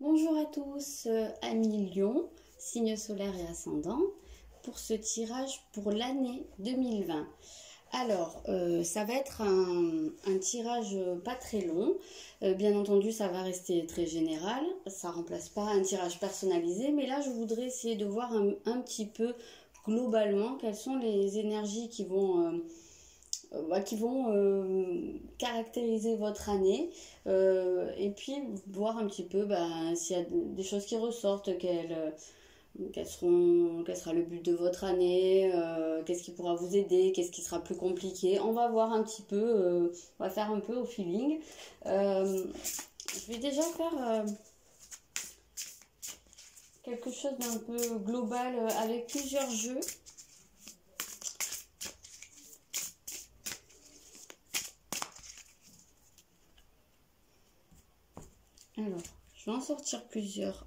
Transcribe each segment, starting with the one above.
Bonjour à tous, amis Lion, signe solaire et ascendant, pour ce tirage pour l'année 2020. Alors, ça va être un tirage pas très long. Bien entendu, ça va rester très général. Ça remplace pas un tirage personnalisé. Mais là, je voudrais essayer de voir un petit peu globalement quelles sont les énergies qui vont caractériser votre année et puis voir un petit peu s'il y a des choses qui ressortent, quel sera le but de votre année, qu'est-ce qui pourra vous aider, qu'est-ce qui sera plus compliqué. On va voir un petit peu, on va faire un peu au feeling. Je vais déjà faire quelque chose d'un peu global avec plusieurs jeux. Alors, je vais en sortir plusieurs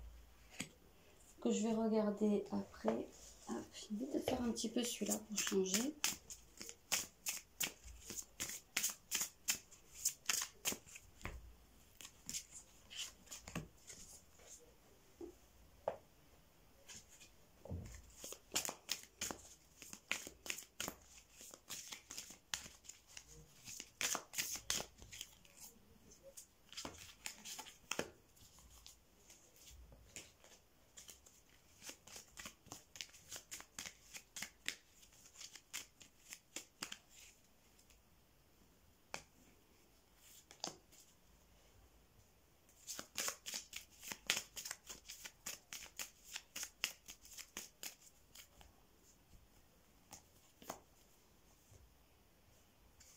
que je vais regarder après. J'ai envie de faire un petit peu celui-là pour changer.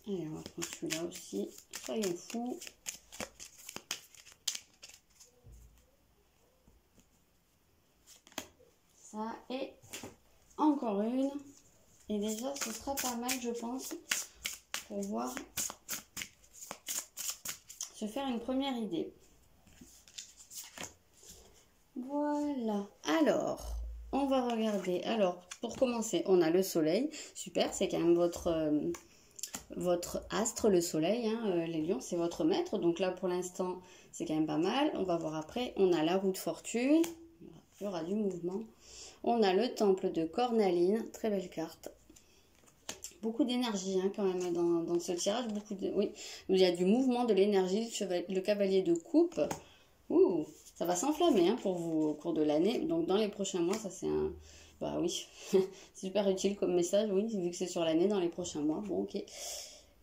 Allez, on va prendre celui-là aussi. Soyons fous. Ça et encore une. Et déjà, ce sera pas mal, je pense, pour voir, se faire une première idée. Voilà. Alors, on va regarder. Alors, pour commencer, on a le soleil. Super, c'est quand même votre astre, le soleil, hein, les lions, c'est votre maître. Donc là, pour l'instant, c'est quand même pas mal. On va voir après. On a la roue de fortune. Il y aura du mouvement. On a le temple de Cornaline. Très belle carte. Beaucoup d'énergie quand même dans ce tirage. Oui, il y a du mouvement, de l'énergie. Le cavalier de coupe. Ouh, ça va s'enflammer pour vous au cours de l'année. Donc dans les prochains mois, ça c'est un... Bah oui, c'est super utile comme message, oui, vu que c'est sur l'année, dans les prochains mois. Bon, ok.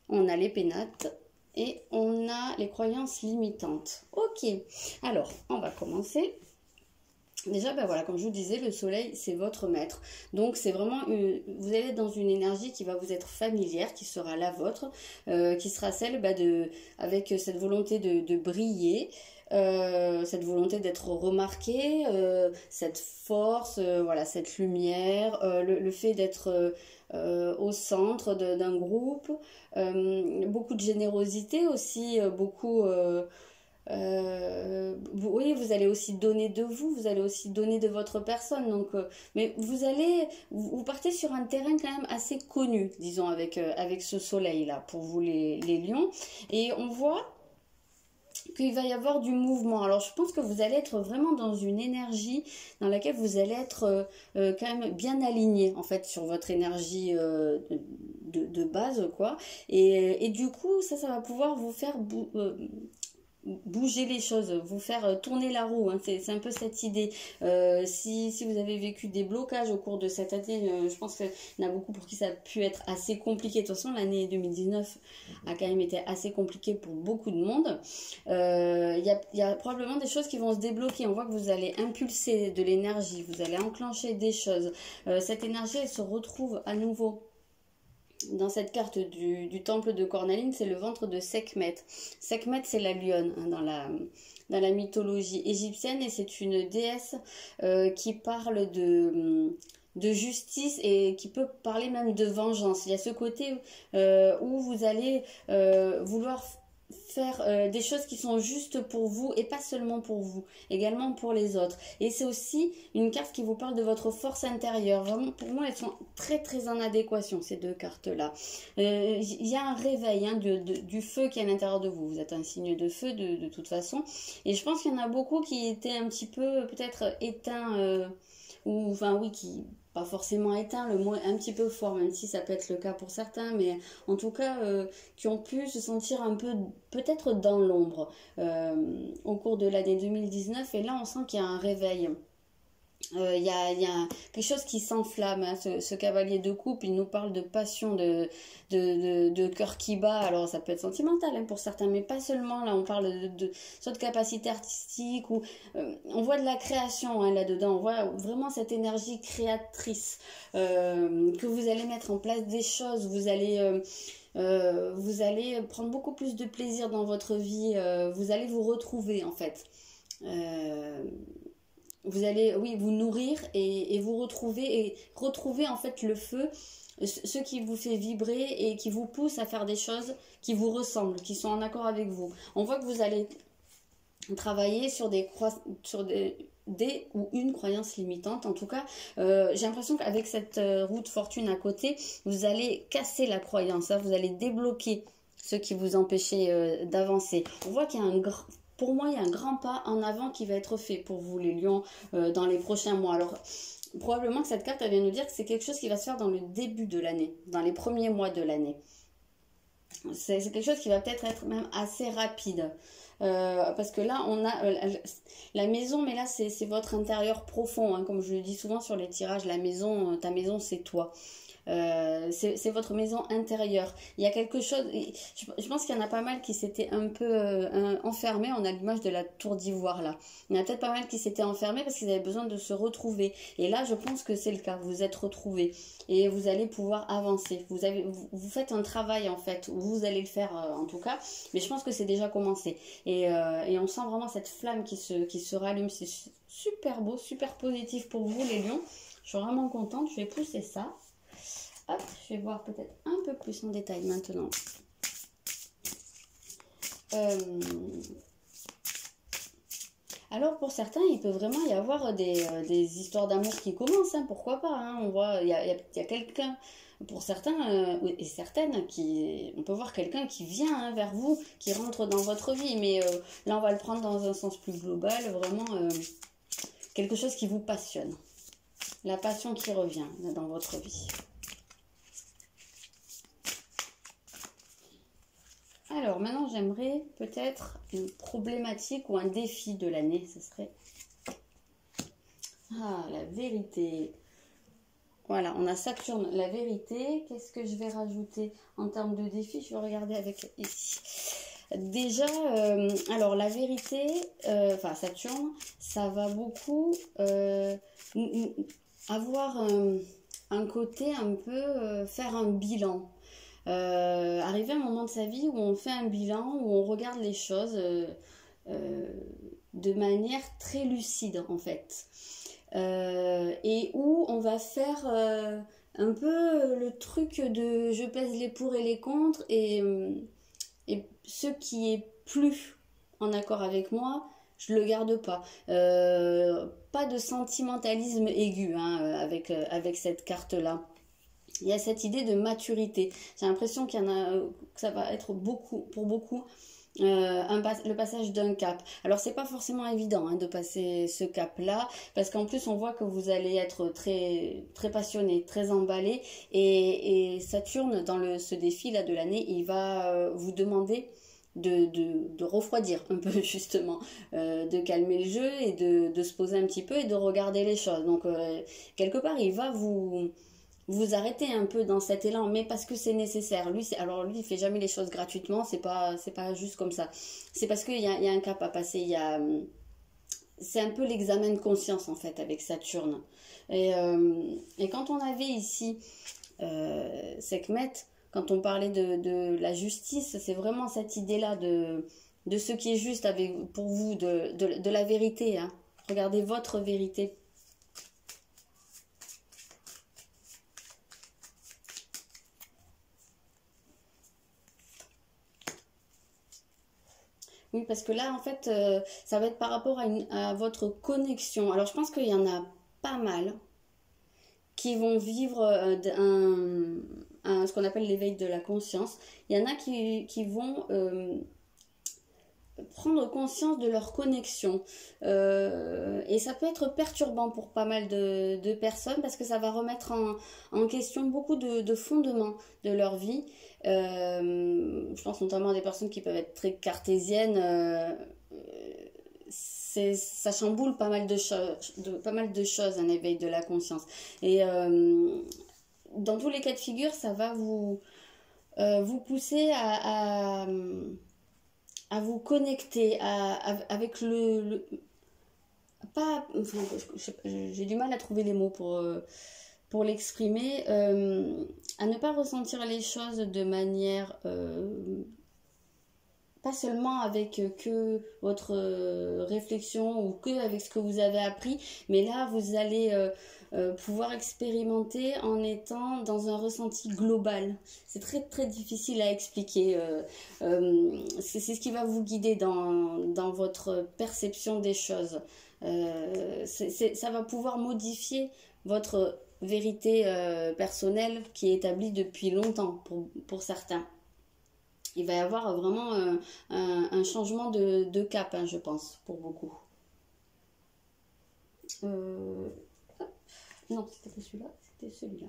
On a les pénates et on a les croyances limitantes. Ok, alors, on va commencer. Déjà, voilà, comme je vous disais, le soleil, c'est votre maître. Donc, c'est vraiment, vous allez être dans une énergie qui va vous être familière, qui sera la vôtre, qui sera celle avec cette volonté de briller, cette volonté d'être remarqué, cette force, voilà, cette lumière, le fait d'être au centre d'un groupe, beaucoup de générosité aussi, beaucoup... oui, vous allez aussi donner de vous, vous allez aussi donner de votre personne. Donc, mais vous partez sur un terrain quand même assez connu, disons, avec ce soleil-là, pour vous les lions. Et on voit qu'il va y avoir du mouvement. Alors, je pense que vous allez être vraiment dans une énergie dans laquelle vous allez être quand même bien aligné, en fait, sur votre énergie de base, quoi. Et du coup, ça va pouvoir vous faire... bouger les choses, vous faire tourner la roue, c'est un peu cette idée. Si vous avez vécu des blocages au cours de cette année, je pense qu'il y en a beaucoup pour qui ça a pu être assez compliqué. De toute façon, l'année 2019 a quand même été assez compliquée pour beaucoup de monde. Il y a probablement des choses qui vont se débloquer. On voit que vous allez impulser de l'énergie, vous allez enclencher des choses. Cette énergie, elle se retrouve à nouveau dans cette carte du temple de Cornaline, c'est le ventre de Sekhmet. Sekhmet, c'est la lionne dans la mythologie égyptienne, et c'est une déesse qui parle de justice et qui peut parler même de vengeance. Il y a ce côté où vous allez vouloir faire des choses qui sont justes pour vous et pas seulement pour vous, également pour les autres. Et c'est aussi une carte qui vous parle de votre force intérieure. Vraiment, pour moi, elles sont très très en adéquation, ces deux cartes-là. Il y a un réveil hein, du feu qui est à l'intérieur de vous. Vous êtes un signe de feu de toute façon. Et je pense qu'il y en a beaucoup qui étaient un petit peu peut-être éteints, ou enfin oui, qui... pas forcément éteint, le mot est un petit peu fort, même si ça peut être le cas pour certains, mais en tout cas, qui ont pu se sentir un peu, peut-être dans l'ombre au cours de l'année 2019. Et là, on sent qu'il y a un réveil. Il y a quelque chose qui s'enflamme, hein, ce cavalier de coupe, il nous parle de passion, de cœur qui bat. Alors ça peut être sentimental hein, pour certains, mais pas seulement. Là on parle soit de capacité artistique, ou on voit de la création hein, là-dedans, on voit vraiment cette énergie créatrice, que vous allez mettre en place des choses, vous allez prendre beaucoup plus de plaisir dans votre vie, vous allez vous retrouver en fait. Vous allez, oui, vous nourrir et vous retrouver en fait le feu, ce qui vous fait vibrer et qui vous pousse à faire des choses qui vous ressemblent, qui sont en accord avec vous. On voit que vous allez travailler sur des ou une croyance limitante. En tout cas, j'ai l'impression qu'avec cette roue de fortune à côté, vous allez casser la croyance, hein, vous allez débloquer ce qui vous empêchait d'avancer. On voit qu'il y a pour moi, il y a un grand pas en avant qui va être fait pour vous, les lions, dans les prochains mois. Alors, probablement que cette carte, elle vient nous dire que c'est quelque chose qui va se faire dans le début de l'année, dans les premiers mois de l'année. C'est quelque chose qui va peut-être être même assez rapide. Parce que là, on a la maison, mais là, c'est votre intérieur profond. Hein, comme je le dis souvent sur les tirages, la maison, ta maison, c'est toi. C'est votre maison intérieure. Il y a quelque chose, je pense qu'il y en a pas mal qui s'étaient un peu enfermés. On a l'image de la tour d'ivoire là. Il y en a peut-être pas mal qui s'étaient enfermés parce qu'ils avaient besoin de se retrouver. Et là, je pense que c'est le cas. Vous êtes retrouvés et vous allez pouvoir avancer. Vous faites un travail en fait. Vous allez le faire en tout cas. Mais je pense que c'est déjà commencé. Et on sent vraiment cette flamme qui se rallume. C'est super beau, super positif pour vous les lions. Je suis vraiment contente. Je vais pousser ça. Hop, je vais voir peut-être un peu plus en détail maintenant. Alors pour certains, il peut vraiment y avoir des histoires d'amour qui commencent, hein, pourquoi pas. Hein, on voit, il y a quelqu'un, pour certains et certaines, on peut voir quelqu'un qui vient hein, vers vous, qui rentre dans votre vie. Mais là, on va le prendre dans un sens plus global, vraiment quelque chose qui vous passionne. La passion qui revient dans votre vie. Alors maintenant j'aimerais peut-être une problématique ou un défi de l'année, ce serait... Ah, la vérité. Voilà, on a Saturne, la vérité. Qu'est-ce que je vais rajouter en termes de défi? Je vais regarder avec ici. Déjà, alors la vérité, enfin Saturne, ça va beaucoup avoir un côté un peu faire un bilan. Arriver à un moment de sa vie où on fait un bilan, où on regarde les choses de manière très lucide en fait. Et où on va faire un peu le truc de je pèse les pour et les contre et ce qui est plus en accord avec moi, je le garde pas. Pas de sentimentalisme aigu hein, avec cette carte-là. Il y a cette idée de maturité. J'ai l'impression qu'il y en a, que ça va être beaucoup, pour beaucoup, le passage d'un cap. Alors c'est pas forcément évident hein, de passer ce cap-là, parce qu'en plus on voit que vous allez être très, très passionné, très emballé, et Saturne dans ce défi-là de l'année, il va vous demander de refroidir un peu justement, de calmer le jeu et de se poser un petit peu et de regarder les choses. Donc quelque part il va vous arrêtez un peu dans cet élan, mais parce que c'est nécessaire. Lui, il fait jamais les choses gratuitement, c'est pas juste comme ça. C'est parce qu'il y a un cap à passer, c'est un peu l'examen de conscience en fait avec Saturne. Et quand on avait ici Sekhmet, quand on parlait de la justice, c'est vraiment cette idée-là de ce qui est juste pour vous, de la vérité. Hein. Regardez votre vérité. Oui, parce que là, en fait, ça va être par rapport à votre connexion. Alors, je pense qu'il y en a pas mal qui vont vivre ce qu'on appelle l'éveil de la conscience. Il y en a qui vont prendre conscience de leur connexion. Et ça peut être perturbant pour pas mal de personnes parce que ça va remettre en question beaucoup de fondements de leur vie. Je pense notamment à des personnes qui peuvent être très cartésiennes. Ça chamboule pas mal de choses, un éveil de la conscience. Et dans tous les cas de figure, ça va vous pousser à vous connecter avec pas, enfin, j'ai du mal à trouver les mots pour l'exprimer, à ne pas ressentir les choses de manière pas seulement avec que votre réflexion ou que avec ce que vous avez appris, mais là vous allez pouvoir expérimenter en étant dans un ressenti global. C'est très très difficile à expliquer. C'est ce qui va vous guider dans votre perception des choses. Ça va pouvoir modifier votre vérité personnelle qui est établie depuis longtemps pour certains. Il va y avoir vraiment un changement de cap, hein, je pense, pour beaucoup. Non, c'était pas celui-là, c'était celui-là.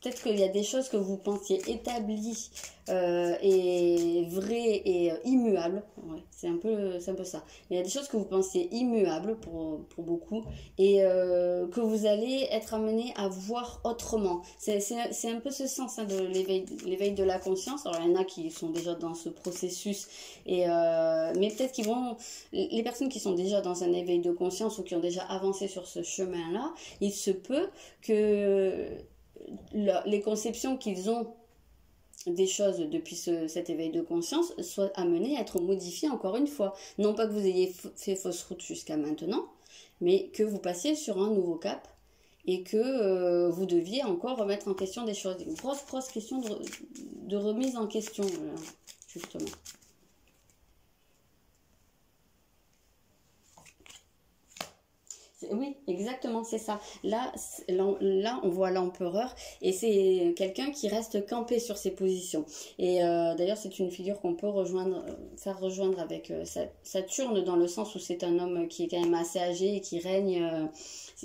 Peut-être qu'il y a des choses que vous pensiez établies et vraies et immuables. Ouais, c'est un peu ça. Il y a des choses que vous pensiez immuables pour beaucoup et que vous allez être amené à voir autrement. C'est un peu ce sens, hein, de l'éveil de la conscience. Alors il y en a qui sont déjà dans ce processus, mais peut-être qu'ils vont... Les personnes qui sont déjà dans un éveil de conscience ou qui ont déjà avancé sur ce chemin-là, il se peut que les conceptions qu'ils ont des choses depuis cet éveil de conscience soient amenées à être modifiées encore une fois. Non pas que vous ayez fait fausse route jusqu'à maintenant, mais que vous passiez sur un nouveau cap et que vous deviez encore remettre en question des choses. Une grosse question de remise en question, justement. Oui, exactement, c'est ça. Là, on voit l'empereur et c'est quelqu'un qui reste campé sur ses positions. Et d'ailleurs, c'est une figure qu'on peut faire rejoindre avec Saturne, dans le sens où c'est un homme qui est quand même assez âgé et qui règne,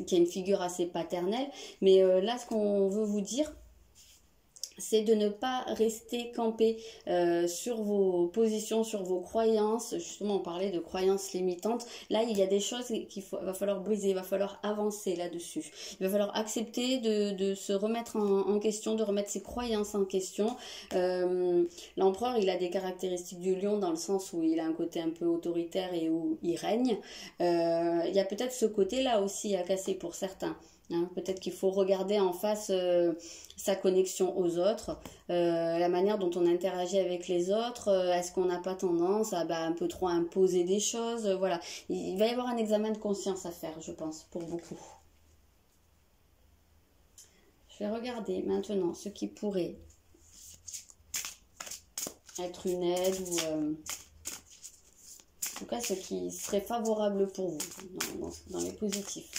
qui a une figure assez paternelle. Mais là, ce qu'on veut vous dire, c'est de ne pas rester campé sur vos positions, sur vos croyances. Justement, on parlait de croyances limitantes. Là, il y a des choses va falloir briser, il va falloir avancer là-dessus. Il va falloir accepter de se remettre en question, de remettre ses croyances en question. L'empereur, il a des caractéristiques du lion dans le sens où il a un côté un peu autoritaire et où il règne. Il y a peut-être ce côté-là aussi à casser pour certains. Hein, peut-être qu'il faut regarder en face sa connexion aux autres, la manière dont on interagit avec les autres, est-ce qu'on n'a pas tendance à un peu trop imposer des choses, voilà. Il va y avoir un examen de conscience à faire, je pense, pour beaucoup. Je vais regarder maintenant ce qui pourrait être une aide ou en tout cas ce qui serait favorable pour vous dans les positifs.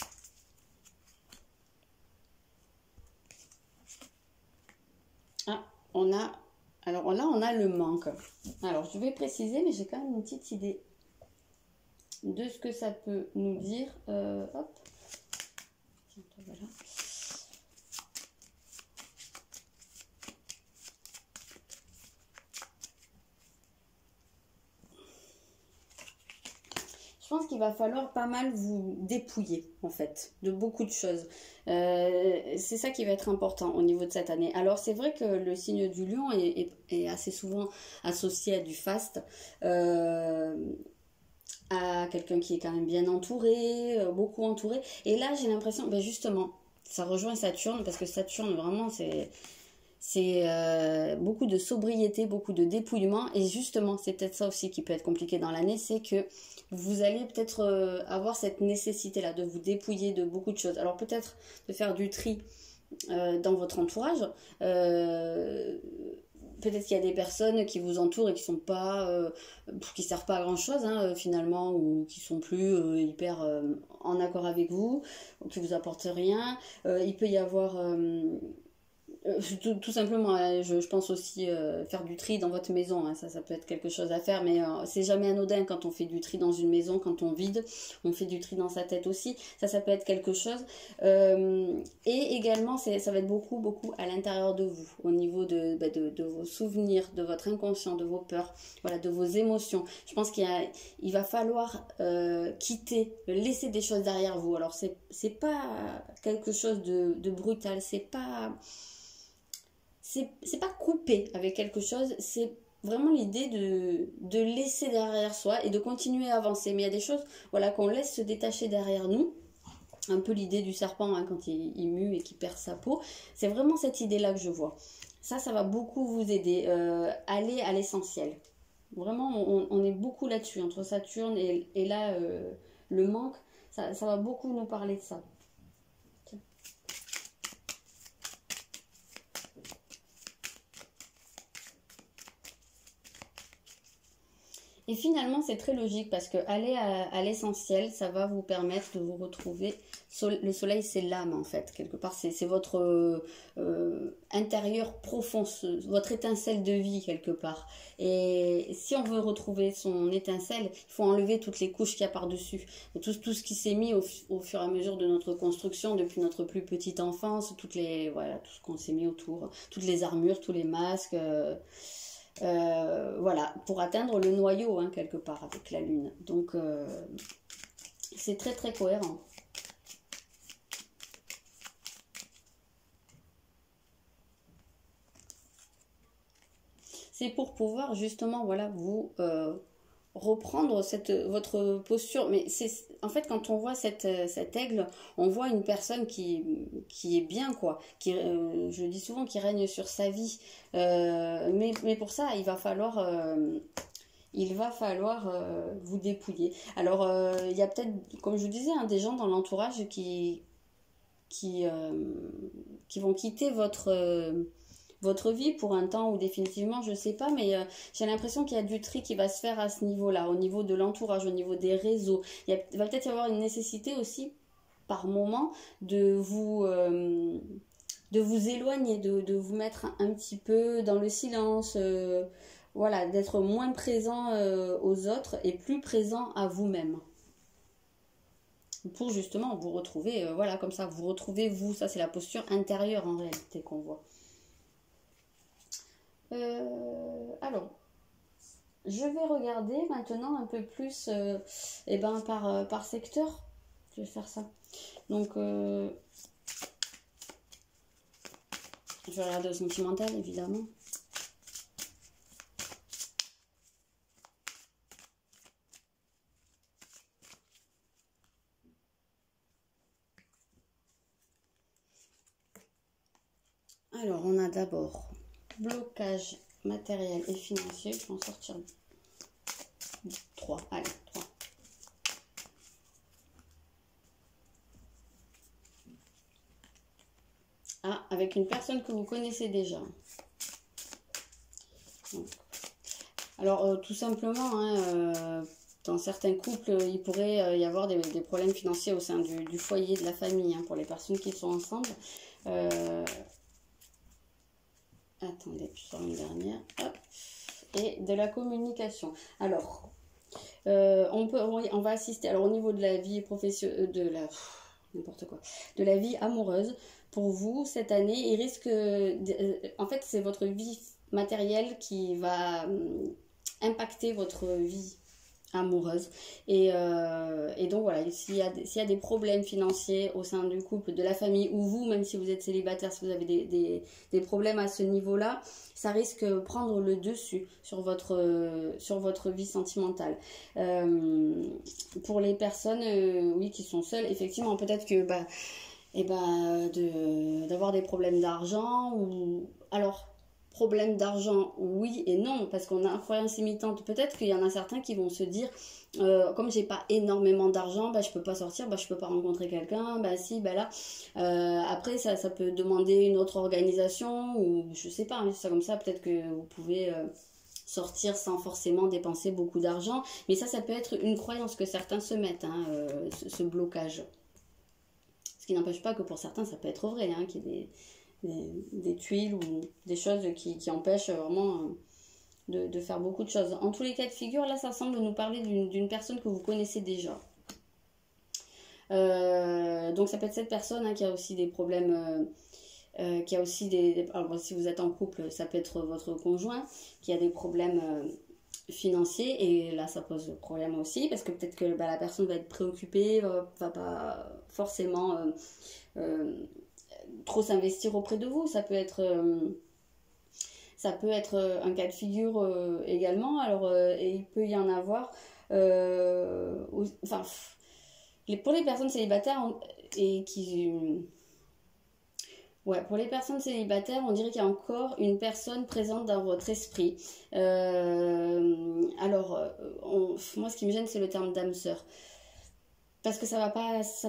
Alors là, on a le manque. Alors, je vais préciser, mais j'ai quand même une petite idée de ce que ça peut nous dire. Hop. Tiens, voilà. Je pense qu'il va falloir pas mal vous dépouiller, en fait, de beaucoup de choses. C'est ça qui va être important au niveau de cette année. Alors, c'est vrai que le signe du lion est assez souvent associé à du faste, à quelqu'un qui est quand même bien entouré, beaucoup entouré. Et là, j'ai l'impression, justement, ça rejoint Saturne, parce que Saturne, vraiment, c'est beaucoup de sobriété, beaucoup de dépouillement. Et justement, c'est peut-être ça aussi qui peut être compliqué dans l'année, c'est que vous allez peut-être avoir cette nécessité-là de vous dépouiller de beaucoup de choses. Alors peut-être de faire du tri dans votre entourage, peut-être qu'il y a des personnes qui vous entourent et qui sont pas, qui servent pas à grand chose finalement, ou qui sont plus hyper en accord avec vous, ou qui vous apportent rien. Il peut y avoir tout simplement, je pense aussi faire du tri dans votre maison, ça peut être quelque chose à faire, mais c'est jamais anodin quand on fait du tri dans une maison, quand on vide, on fait du tri dans sa tête aussi, ça peut être quelque chose. Et également, ça va être beaucoup à l'intérieur de vous, au niveau de vos souvenirs, de votre inconscient, de vos peurs, voilà, de vos émotions. Je pense qu'il va falloir quitter, laisser des choses derrière vous. Alors c'est pas quelque chose de brutal, c'est pas couper avec quelque chose, c'est vraiment l'idée de laisser derrière soi et de continuer à avancer. Mais il y a des choses, voilà, qu'on laisse se détacher derrière nous. Un peu l'idée du serpent quand il mue et qu'il perd sa peau. C'est vraiment cette idée-là que je vois. Ça va beaucoup vous aider. Aller à l'essentiel. Vraiment, on est beaucoup là-dessus. Entre Saturne et là, le manque, ça va beaucoup nous parler de ça. Et finalement, c'est très logique parce que aller à l'essentiel, ça va vous permettre de vous retrouver. Le soleil, c'est l'âme en fait, quelque part. C'est votre intérieur profond, votre étincelle de vie quelque part. Et si on veut retrouver son étincelle, il faut enlever toutes les couches qu'il y a par-dessus. Tout ce qui s'est mis au fur et à mesure de notre construction, depuis notre plus petite enfance, tout ce qu'on s'est mis autour, toutes les armures, tous les masques. Voilà, pour atteindre le noyau quelque part avec la lune. Donc c'est très cohérent. C'est pour pouvoir justement, voilà, vous reprendre votre posture. Mais en fait, quand on voit cet aigle, on voit une personne qui est bien, quoi, je dis souvent, qui règne sur sa vie. Mais pour ça, il va falloir vous dépouiller. Alors, il y a peut-être, comme je vous disais, des gens dans l'entourage qui vont quitter votre vie pour un temps ou définitivement, je sais pas, mais j'ai l'impression qu'il y a du tri qui va se faire à ce niveau-là, au niveau de l'entourage, au niveau des réseaux. Il va peut-être y avoir une nécessité aussi, par moment, de vous éloigner, de vous mettre un petit peu dans le silence, voilà, d'être moins présent aux autres et plus présent à vous-même. Pour justement vous retrouver, voilà, comme ça, vous retrouvez vous, ça c'est la posture intérieure en réalité qu'on voit. Alors, je vais regarder maintenant un peu plus par secteur. Je vais faire ça. Donc, je vais regarder au sentimental, évidemment. Alors, on a d'abord blocage matériel et financier. Je vais en sortir 3. Allez, 3. Ah, avec une personne que vous connaissez déjà. Donc, alors, tout simplement, dans certains couples, il pourrait y avoir des problèmes financiers au sein du foyer, de la famille, pour les personnes qui sont ensemble. Attendez, je sors une dernière. Hop. Et de la communication. Alors, on va assister. Alors, au niveau de la vie professionnelle, de la vie amoureuse, pour vous, cette année, il risque... en fait, c'est votre vie matérielle qui va impacter votre vie amoureuse. Et donc, voilà, s'il y a des problèmes financiers au sein du couple, de la famille, ou vous, même si vous êtes célibataire, si vous avez des problèmes à ce niveau-là, ça risque de prendre le dessus sur votre vie sentimentale. Pour les personnes oui, qui sont seules, effectivement, peut-être que d'avoir des problèmes d'argent, ou alors problème d'argent, oui et non, parce qu'on a une croyance limitante. Peut-être qu'il y en a certains qui vont se dire, comme j'ai pas énormément d'argent, bah, je peux pas sortir, bah, je peux pas rencontrer quelqu'un, bah si, bah là. Après, ça peut demander une autre organisation, ou je sais pas, hein, ça comme ça, peut-être que vous pouvez sortir sans forcément dépenser beaucoup d'argent. Mais ça peut être une croyance que certains se mettent, hein, ce blocage. Ce qui n'empêche pas que pour certains, ça peut être vrai, hein, qu'il y ait des tuiles ou des choses qui empêchent vraiment de faire beaucoup de choses. En tous les cas de figure, là, ça semble nous parler d'une personne que vous connaissez déjà. Donc ça peut être cette personne, hein, qui a aussi des problèmes, qui a aussi alors, si vous êtes en couple, ça peut être votre conjoint qui a des problèmes financiers, et là ça pose problème aussi, parce que peut-être que la personne va être préoccupée, va pas forcément trop s'investir auprès de vous. Ça peut être un cas de figure également. Alors et il peut y en avoir enfin, pour les personnes célibataires et qui ouais, pour les personnes célibataires, on dirait qu'il y a encore une personne présente dans votre esprit. Alors, moi, ce qui me gêne, c'est le terme d'âme sœur. Parce que ça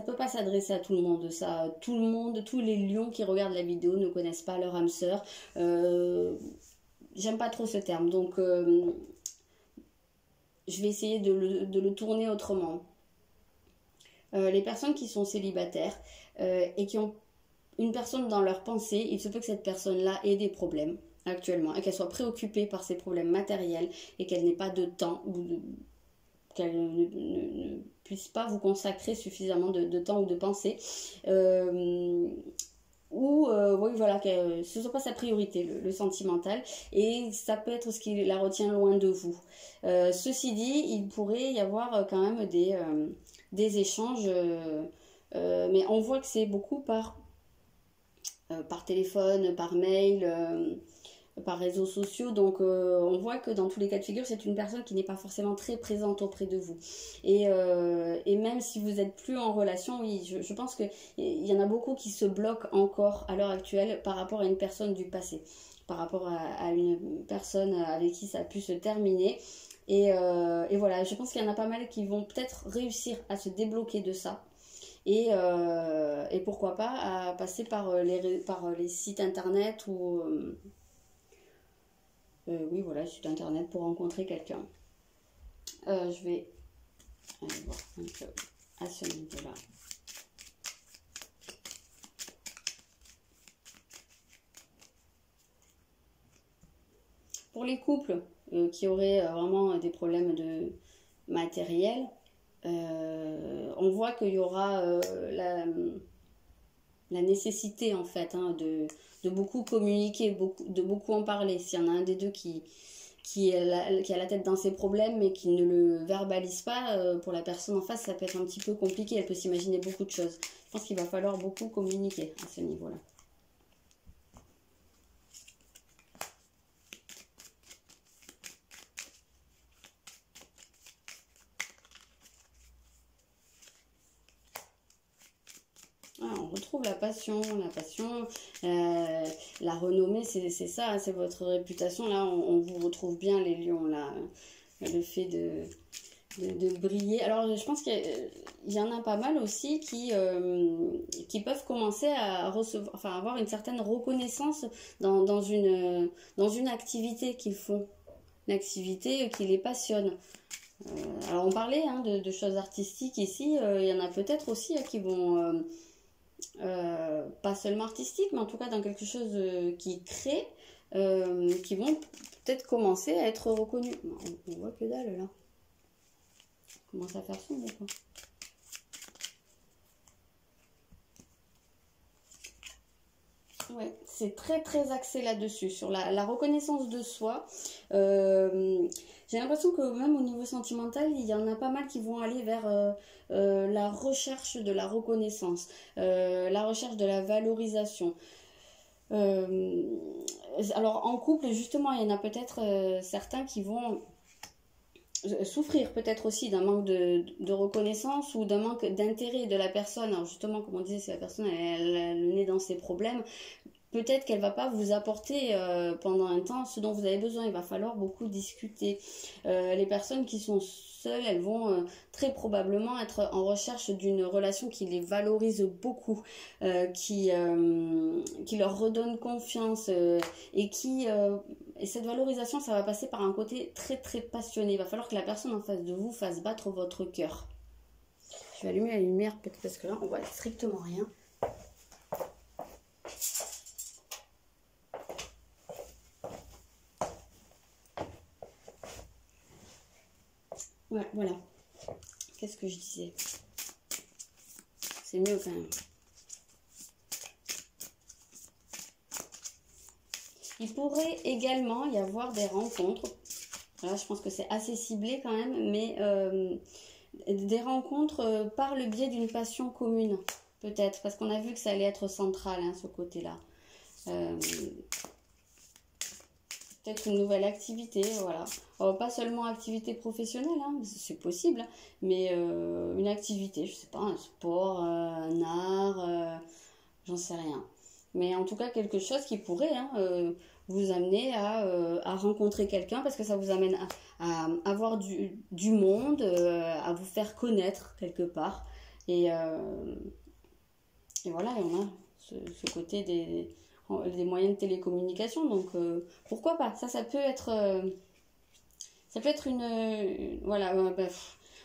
peut pas s'adresser à tout le monde. Ça, tout le monde, tous les lions qui regardent la vidéo ne connaissent pas leur âme sœur. J'aime pas trop ce terme, donc je vais essayer de le tourner autrement. Les personnes qui sont célibataires et qui ont une personne dans leur pensée, il se peut que cette personne-là ait des problèmes actuellement et qu'elle soit préoccupée par ses problèmes matériels et qu'elle n'ait pas de temps ou qu'elle ne puisse pas vous consacrer suffisamment de temps ou de pensée. Oui, voilà, que ce ne soit pas sa priorité, le sentimental, et ça peut être ce qui la retient loin de vous. Ceci dit, il pourrait y avoir quand même des échanges, mais on voit que c'est beaucoup par téléphone, par mail, par réseaux sociaux. Donc on voit que dans tous les cas de figure, c'est une personne qui n'est pas forcément très présente auprès de vous. Et même si vous n'êtes plus en relation, oui, je pense qu'il y en a beaucoup qui se bloquent encore à l'heure actuelle par rapport à une personne du passé, par rapport à une personne avec qui ça a pu se terminer. Et voilà, je pense qu'il y en a pas mal qui vont peut-être réussir à se débloquer de ça. Et pourquoi pas à passer par les sites internet ou oui, voilà, site internet pour rencontrer quelqu'un. Je vais aller voir un peu à ce niveau-là. Pour les couples qui auraient vraiment des problèmes de matériel, on voit qu'il y aura la nécessité en fait, hein, de beaucoup communiquer, de beaucoup en parler. S'il y en a un des deux qui a la tête dans ses problèmes mais qui ne le verbalise pas, pour la personne en face, ça peut être un petit peu compliqué. Elle peut s'imaginer beaucoup de choses. Je pense qu'il va falloir beaucoup communiquer à ce niveau-là. On retrouve la passion, la renommée, c'est ça, c'est votre réputation. Là, on vous retrouve bien, les lions, là, le fait de briller. Alors, je pense qu'il y en a pas mal aussi qui peuvent commencer à recevoir, enfin, avoir une certaine reconnaissance dans une activité qu'ils font, une activité qui les passionne. Alors, on parlait, hein, de choses artistiques ici, il y en a peut-être aussi qui vont... pas seulement artistique, mais en tout cas dans quelque chose qui crée, qui vont peut-être commencer à être reconnus. On voit que dalle là. On commence à faire sombre quoi. Ouais, c'est très très axé là-dessus, sur la reconnaissance de soi. J'ai l'impression que même au niveau sentimental, il y en a pas mal qui vont aller vers la recherche de la reconnaissance, la recherche de la valorisation. Alors en couple, justement, il y en a peut-être certains qui vont souffrir peut-être aussi d'un manque de reconnaissance ou d'un manque d'intérêt de la personne. Alors justement, comme on disait, si la personne elle a le nez dans ses problèmes, peut-être qu'elle va pas vous apporter pendant un temps ce dont vous avez besoin. Il va falloir beaucoup discuter. Les personnes qui sont seules, elles vont très probablement être en recherche d'une relation qui les valorise beaucoup, qui leur redonne confiance et cette valorisation, ça va passer par un côté très très passionné. Il va falloir que la personne en face de vous fasse battre votre cœur. Je vais allumer la lumière peut-être parce que là on voit strictement rien. Ouais, voilà. Qu'est-ce que je disais? C'est mieux quand même. Il pourrait également y avoir des rencontres. Là, je pense que c'est assez ciblé quand même, mais des rencontres par le biais d'une passion commune, peut-être, parce qu'on a vu que ça allait être central, hein, ce côté-là. Peut-être une nouvelle activité, voilà. Pas seulement activité professionnelle, hein, c'est possible, mais une activité, je sais pas, un sport, un art, j'en sais rien. Mais en tout cas, quelque chose qui pourrait vous amener à rencontrer quelqu'un, parce que ça vous amène à avoir du monde, à vous faire connaître quelque part. Et voilà, et on a ce côté des moyens de télécommunication, donc pourquoi pas, ça peut être voilà,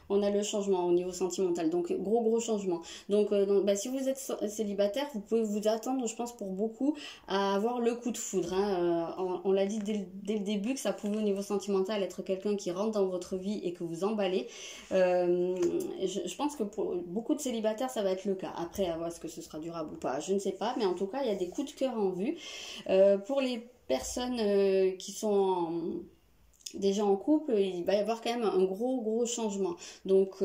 on a le changement au niveau sentimental, donc gros changement. Donc si vous êtes célibataire, vous pouvez vous attendre, je pense pour beaucoup, à avoir le coup de foudre, hein. On l'a dit dès le début que ça pouvait au niveau sentimental être quelqu'un qui rentre dans votre vie et que vous emballez. Je pense que pour beaucoup de célibataires ça va être le cas. Après, à voir ce que ce sera durable ou pas, je ne sais pas, mais en tout cas il y a des coups de cœur en vue. Pour les personnes qui sont déjà en couple, il va y avoir quand même un gros changement. Donc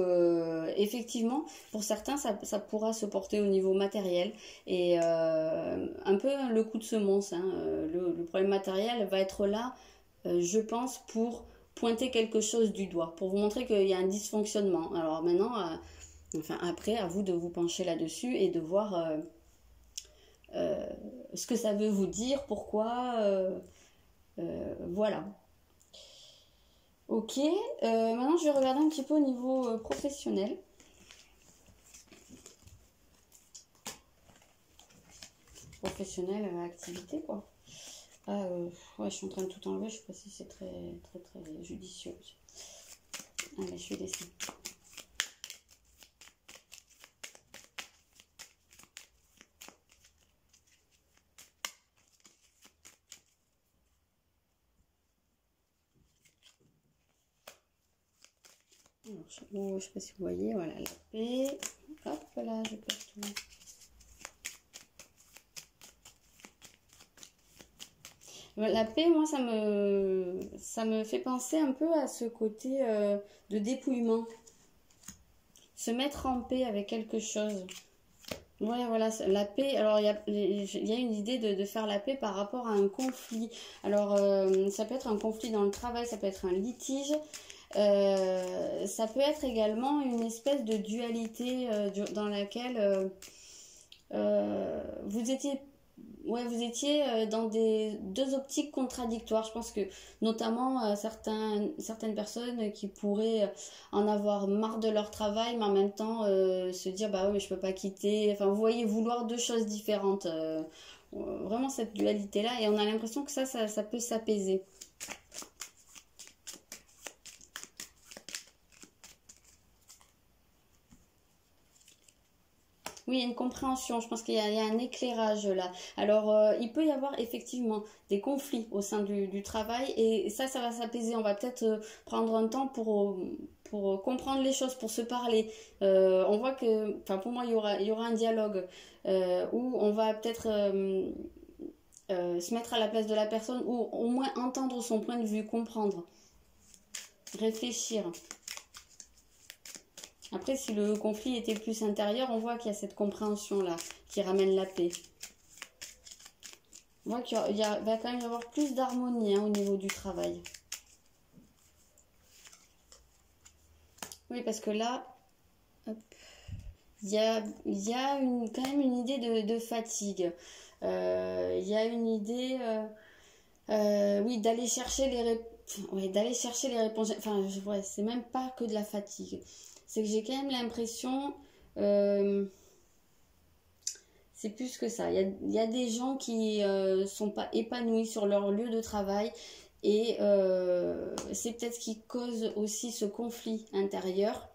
effectivement, pour certains, ça pourra se porter au niveau matériel et un peu le coup de semonce, hein. Le problème matériel va être là, je pense, pour pointer quelque chose du doigt, pour vous montrer qu'il y a un dysfonctionnement. Alors maintenant, après, à vous de vous pencher là-dessus et de voir ce que ça veut vous dire, pourquoi, voilà. Ok, maintenant je vais regarder un petit peu au niveau professionnel. Professionnel, activité quoi. Ouais, je suis en train de tout enlever, je sais pas si c'est très judicieux. Allez, je vais laisser. Alors, je sais pas si vous voyez, voilà la paix. Hop là, je perds tout. La paix, moi, ça me fait penser un peu à ce côté de dépouillement. Se mettre en paix avec quelque chose. Ouais, voilà, la paix. Alors, il y a une idée de faire la paix par rapport à un conflit. Alors, ça peut être un conflit dans le travail, ça peut être un litige. Ça peut être également une espèce de dualité dans laquelle vous étiez dans deux optiques contradictoires. Je pense que notamment certaines personnes qui pourraient en avoir marre de leur travail, mais en même temps se dire bah ouais mais je peux pas quitter. Enfin vous voyez, vouloir deux choses différentes. Vraiment cette dualité là, et on a l'impression que ça peut s'apaiser. Oui, il y a une compréhension, je pense qu'il y a un éclairage là. Alors, il peut y avoir effectivement des conflits au sein du travail, et ça va s'apaiser. On va peut-être prendre un temps pour comprendre les choses, pour se parler. On voit que, enfin pour moi, il y aura un dialogue où on va peut-être se mettre à la place de la personne, ou au moins entendre son point de vue, comprendre, réfléchir. Après, si le conflit était plus intérieur, on voit qu'il y a cette compréhension-là qui ramène la paix. On voit qu'il va quand même y avoir plus d'harmonie au niveau du travail. Oui, parce que là, hop, il y a quand même une idée de fatigue. Il y a une idée, oui, d'aller chercher les réponses. Ouais, d'aller chercher les réponses. Enfin, ouais, c'est même pas que de la fatigue. C'est que j'ai quand même l'impression, c'est plus que ça. Il y a des gens qui sont pas épanouis sur leur lieu de travail et c'est peut-être ce qui cause aussi ce conflit intérieur.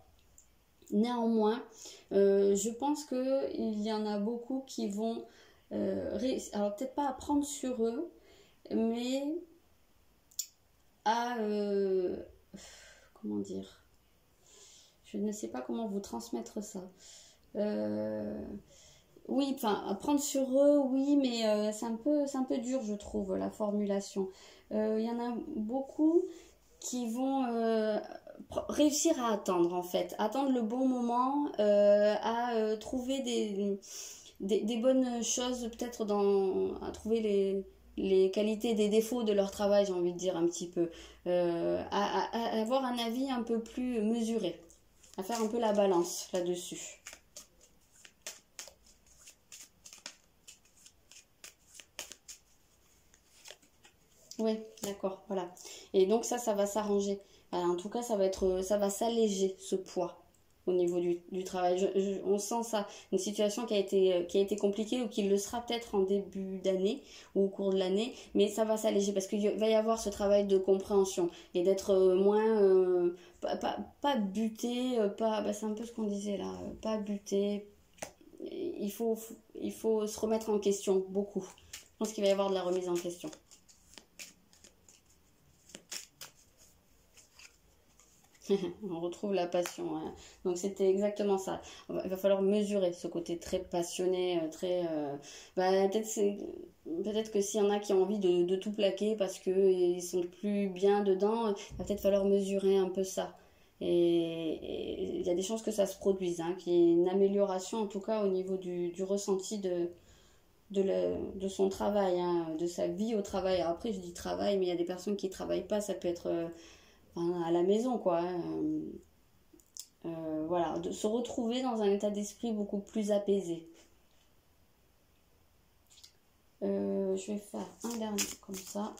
Néanmoins, je pense qu'il y en a beaucoup qui vont réussir, alors peut-être pas à prendre sur eux, mais à comment dire, je ne sais pas comment vous transmettre ça. Oui, enfin, à prendre sur eux, oui, mais c'est un peu dur, je trouve, la formulation. Il y en a beaucoup qui vont réussir à attendre, en fait, attendre le bon moment, à trouver des bonnes choses, peut-être à trouver les qualités et des défauts de leur travail, j'ai envie de dire un petit peu, à avoir un avis un peu plus mesuré, à faire un peu la balance là-dessus. Oui, d'accord, voilà. Et donc ça va s'arranger. En tout cas, ça va s'alléger ce poids au niveau du travail. On sent ça, une situation qui a été compliquée ou qui le sera peut-être en début d'année ou au cours de l'année, mais ça va s'alléger parce qu'il va y avoir ce travail de compréhension et d'être moins, pas buté, pas, bah, c'est un peu ce qu'on disait là, pas buté. Il faut, il faut se remettre en question beaucoup. Je pense qu'il va y avoir de la remise en question. On retrouve la passion, hein. Donc c'était exactement ça. Il va falloir mesurer ce côté très passionné, très. Bah, peut-être que s'il y en a qui ont envie de tout plaquer parce qu'ils sont plus bien dedans, il va peut-être falloir mesurer un peu ça. Et il y a des chances que ça se produise, hein, qu'il y ait une amélioration en tout cas au niveau du ressenti de son travail, hein, de sa vie au travail. Alors après, je dis travail, mais il y a des personnes qui ne travaillent pas, ça peut être enfin, à la maison, quoi, hein. Voilà, de se retrouver dans un état d'esprit beaucoup plus apaisé. Je vais faire un dernier comme ça.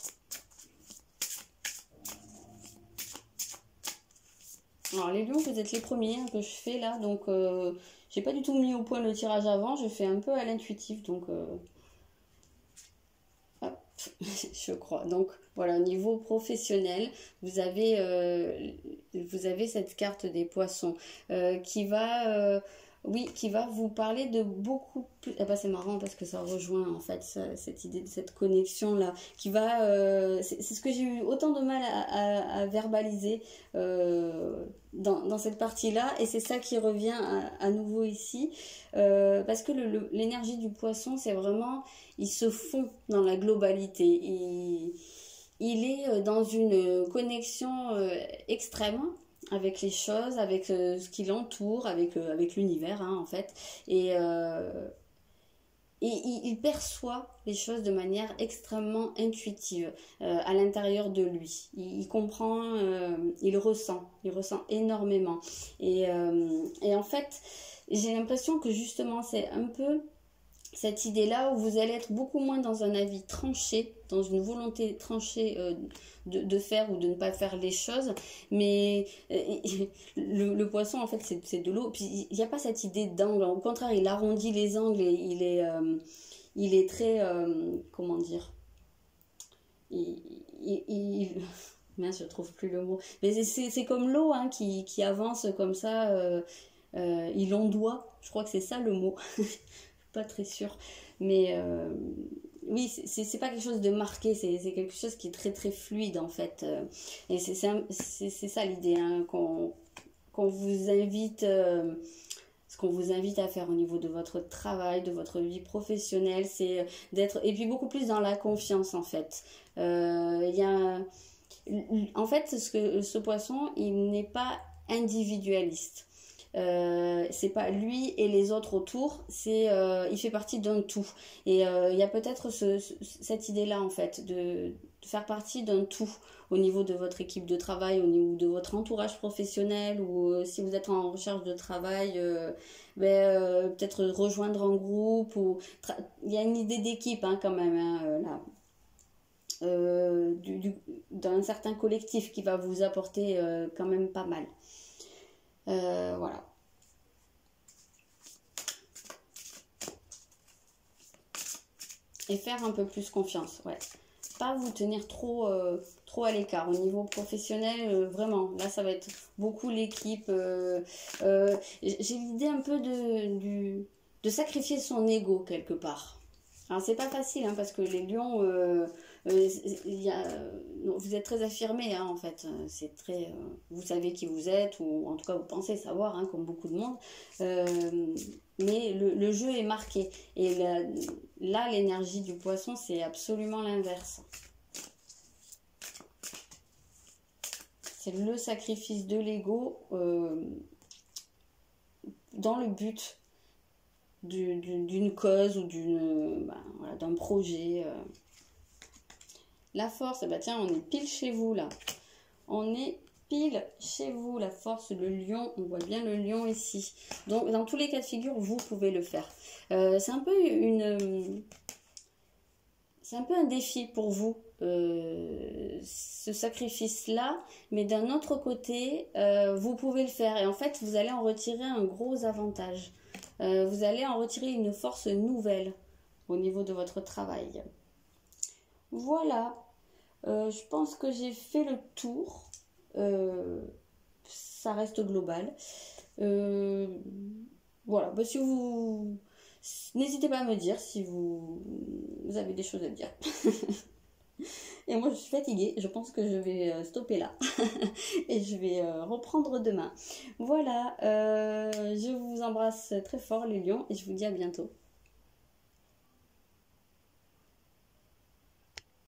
Alors les lions, vous êtes les premiers, hein, que je fais là, donc j'ai pas du tout mis au point le tirage avant, je fais un peu à l'intuitif, donc hop, je crois. Donc voilà, au niveau professionnel, vous avez cette carte des poissons qui va, oui, qui va vous parler de beaucoup plus. Ah bah c'est marrant parce que ça rejoint en fait cette idée de cette connexion là, qui va, c'est ce que j'ai eu autant de mal à verbaliser dans cette partie-là, et c'est ça qui revient à nouveau ici, parce que l'énergie du poisson, c'est vraiment, il se fond dans la globalité. Il est dans une connexion extrême avec les choses, avec ce qui l'entoure, avec l'univers, hein, en fait. Et, il perçoit les choses de manière extrêmement intuitive à l'intérieur de lui. Il comprend, il ressent énormément. Et en fait, j'ai l'impression que justement, c'est un peu cette idée-là où vous allez être beaucoup moins dans un avis tranché, dans une volonté tranchée de faire ou de ne pas faire les choses, mais le poisson, en fait, c'est de l'eau. Puis il n'y a pas cette idée d'angle, au contraire, il arrondit les angles et il est très, comment dire, mince, je trouve plus le mot, mais c'est comme l'eau, hein, qui avance comme ça, il ondoie, je crois que c'est ça le mot. Pas très sûre, mais oui, c'est pas quelque chose de marqué, c'est quelque chose qui est très très fluide en fait, et c'est ça l'idée, hein, qu'on vous invite, ce qu'on vous invite à faire au niveau de votre travail, de votre vie professionnelle, c'est d'être, et puis beaucoup plus dans la confiance en fait. Il y a, en fait, ce poisson, il n'est pas individualiste. C'est pas lui et les autres autour, il fait partie d'un tout. Et il y a peut-être cette idée-là en fait, de faire partie d'un tout au niveau de votre équipe de travail, au niveau de votre entourage professionnel, ou si vous êtes en recherche de travail, peut-être rejoindre un groupe, il y a une idée d'équipe hein, quand même là. D'un certain collectif qui va vous apporter quand même pas mal. Voilà. Et faire un peu plus confiance, ouais. Pas vous tenir trop à l'écart. Au niveau professionnel, vraiment, là ça va être beaucoup l'équipe. J'ai l'idée un peu de sacrifier son ego quelque part. Alors c'est pas facile hein, parce que les lions, vous êtes très affirmés hein, en fait. C'est très, vous savez qui vous êtes ou en tout cas vous pensez savoir hein, comme beaucoup de monde. Mais le jeu est marqué et là l'énergie du poisson c'est absolument l'inverse. C'est le sacrifice de l'ego dans le but d'une cause ou voilà, d'un projet. La force, bah tiens, on est pile chez vous là. On est pile chez vous, la force, le lion. On voit bien le lion ici. Donc, dans tous les cas de figure, vous pouvez le faire. C'est un peu un défi pour vous, ce sacrifice-là. Mais d'un autre côté, vous pouvez le faire. Et en fait, vous allez en retirer un gros avantage. Vous allez en retirer une force nouvelle au niveau de votre travail. Voilà, je pense que j'ai fait le tour. Ça reste global. Voilà, bah, si vous... N'hésitez pas à me dire si vous avez des choses à dire. Et moi, je suis fatiguée. Je pense que je vais stopper là. Et je vais reprendre demain. Voilà, je vous embrasse très fort les lions et je vous dis à bientôt.